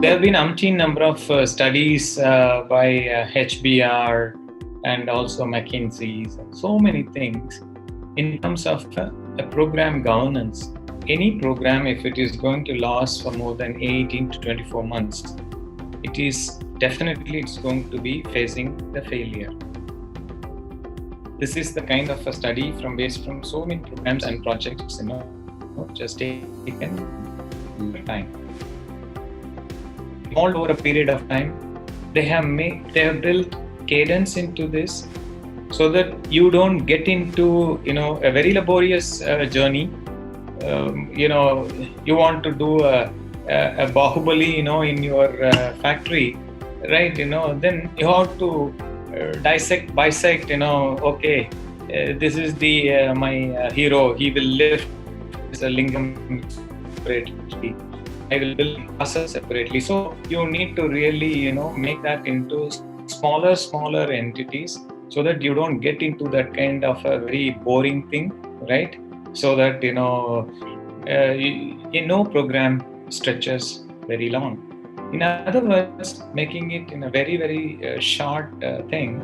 There have been umpteen number of studies by HBR and also McKinsey's and so many things in terms of a program governance. Any program, if it is going to last for more than 18 to 24 months, it's going to be facing the failure. This is the kind of a study based from so many programs and projects, just taken time. All over a period of time, they have built cadence into this, so that you don't get into a very laborious journey. You want to do a Bahubali, in your factory, right? Then you have to bisect. Okay, this is the my hero. He will lift a lingam separately. I will build process separately. So you need to really, make that into smaller entities, so that you don't get into that kind of a very boring thing, right? So that no program stretches very long. In other words, making it in a very, very short thing,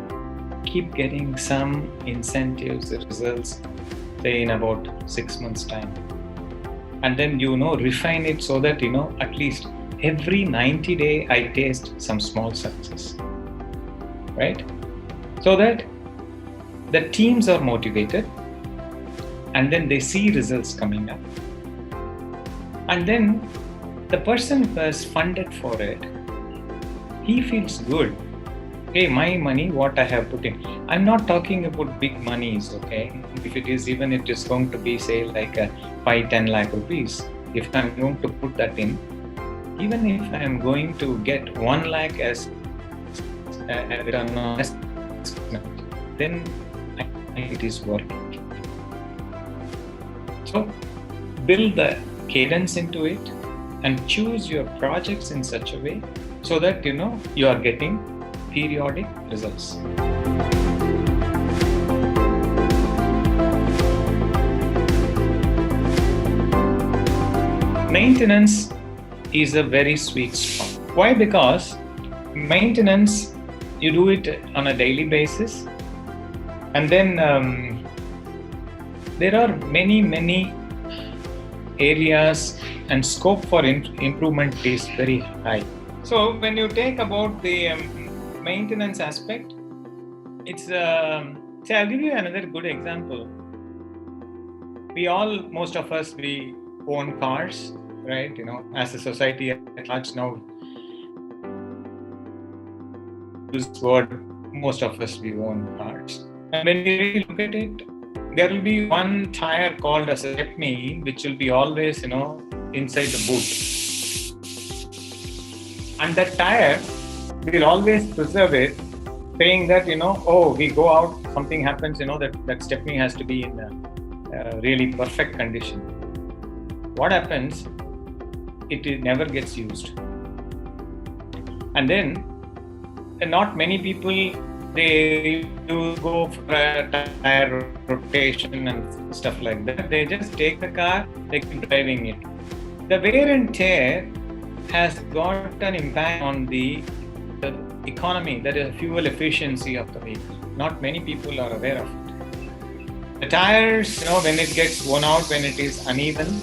keep getting some incentives, results, say in about 6 months' time. And then, refine it so that, at least every 90 days I taste some small success, right? So that the teams are motivated, and then they see results coming up. And then the person who has funded for it, he feels good. Hey, my money, what I have put in. I'm not talking about big monies, okay? If it is going to be, say, like 5-10 lakh rupees, if I'm going to put that in, even if I'm going to get 1 lakh as a return on investment, then it is working. So build the cadence into it and choose your projects in such a way so that you are getting periodic results. Maintenance is a very sweet spot. Why? Because maintenance, you do it on a daily basis, and then there are many areas, and scope for improvement is very high. So when you take about the maintenance aspect, it's say I'll give you another good example. Most of us own cars, right? As a society at large now, this word, most of us we own cars. And when we really look at it, there will be one tire called as a stepney, which will be always, inside the boot. And that tire, we'll always preserve it, saying that, we go out, something happens, that stepney has to be in a really perfect condition. What happens? It never gets used. And then, not many people, they do go for a tire rotation and stuff like that. They just take the car, they keep driving it. The wear and tear has got an impact on the economy, that is fuel efficiency of the vehicle. Not many people are aware of it. The tires, when it gets worn out, when it is uneven,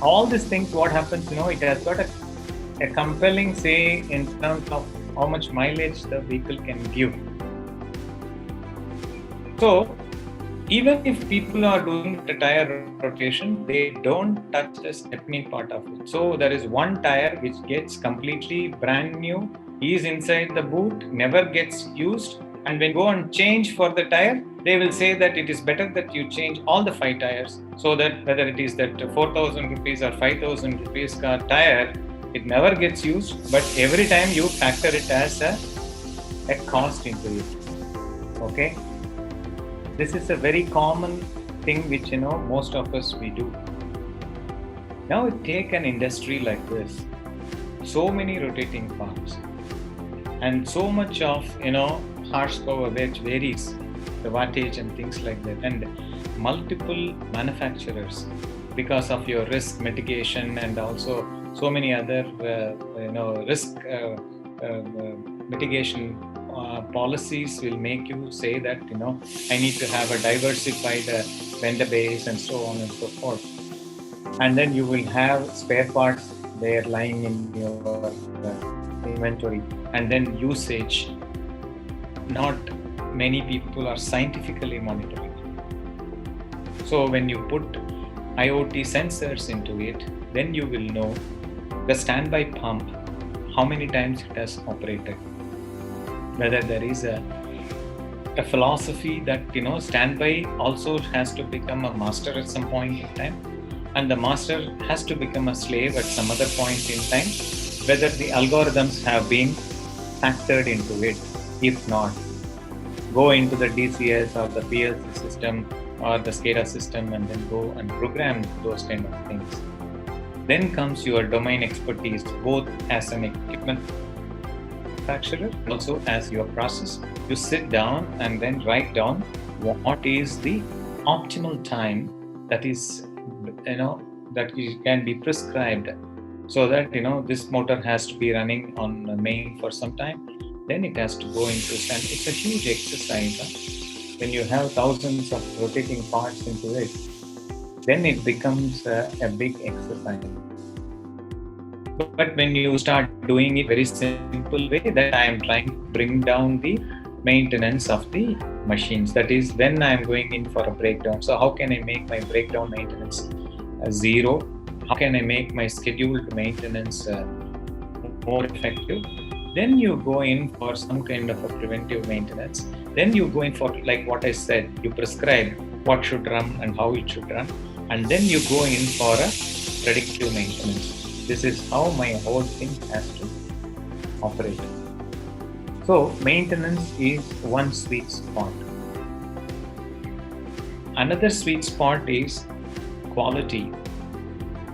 all these things, what happens, it has got a compelling say in terms of how much mileage the vehicle can give. So, even if people are doing the tire rotation, they don't touch the stepney part of it. So, there is one tire which gets completely brand new, is inside the boot, never gets used, and when you go and change for the tire, they will say that it is better that you change all the 5 tires, so that whether it is that 4,000 rupees or 5,000 rupees car tire, it never gets used, but every time you factor it as a cost into it. Okay? This is a very common thing which, most of us we do. Now take an industry like this, so many rotating parts, and so much of, horsepower which varies, the wattage and things like that, and multiple manufacturers because of your risk mitigation and also so many other risk mitigation policies will make you say that I need to have a diversified vendor base and so on and so forth. And then you will have spare parts there lying in your inventory, and then usage. Not many people are scientifically monitoring. So when you put IoT sensors into it, then you will know the standby pump, how many times it has operated. Whether there is a philosophy that standby also has to become a master at some point in time, and the master has to become a slave at some other point in time, whether the algorithms have been factored into it. If not, go into the DCS or the PLC system or the SCADA system and then go and program those kind of things. Then comes your domain expertise, both as an equipment manufacturer, also as your process. You sit down and then write down what is the optimal time that is, that can be prescribed, so that this motor has to be running on the main for some time. Then it has to go into stand. It's a huge exercise. When you have thousands of rotating parts into it, then it becomes a big exercise. But when you start doing it very simple way, that I am trying to bring down the maintenance of the machines. That is, when I am going in for a breakdown. So how can I make my breakdown maintenance zero? How can I make my scheduled maintenance more effective? Then you go in for some kind of a preventive maintenance. Then you go in for, like what I said, you prescribe what should run and how it should run. And then you go in for a predictive maintenance. This is how my whole thing has to operate. So maintenance is one sweet spot. Another sweet spot is quality,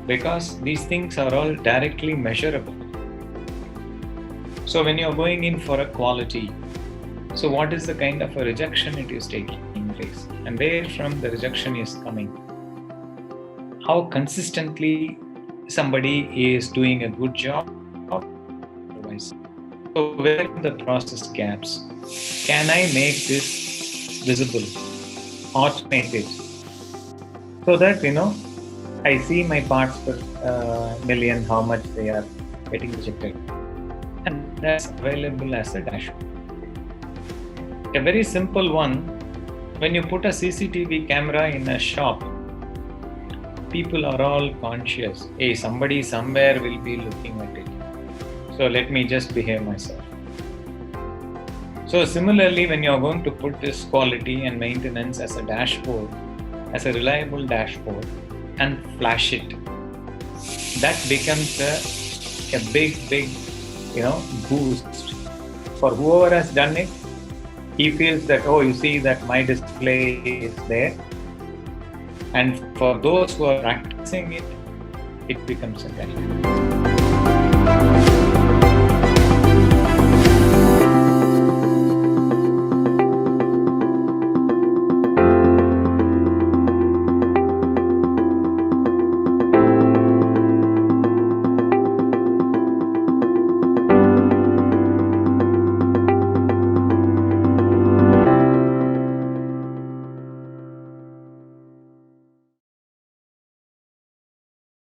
because these things are all directly measurable. So when you're going in for a quality, so what is the kind of a rejection it is taking place, and where from the rejection is coming? How consistently somebody is doing a good job? Otherwise, so where are the process gaps? Can I make this visible, automate it, so that I see my parts per million, how much they are getting rejected, and that's available as a dashboard. A very simple one, when you put a CCTV camera in a shop, people are all conscious. Hey, somebody somewhere will be looking at it. So let me just behave myself. So similarly, when you're going to put this quality and maintenance as a dashboard, as a reliable dashboard, and flash it, that becomes a big boost for whoever has done it. He feels that, oh, you see that my display is there. And for those who are practicing it, it becomes a benefit.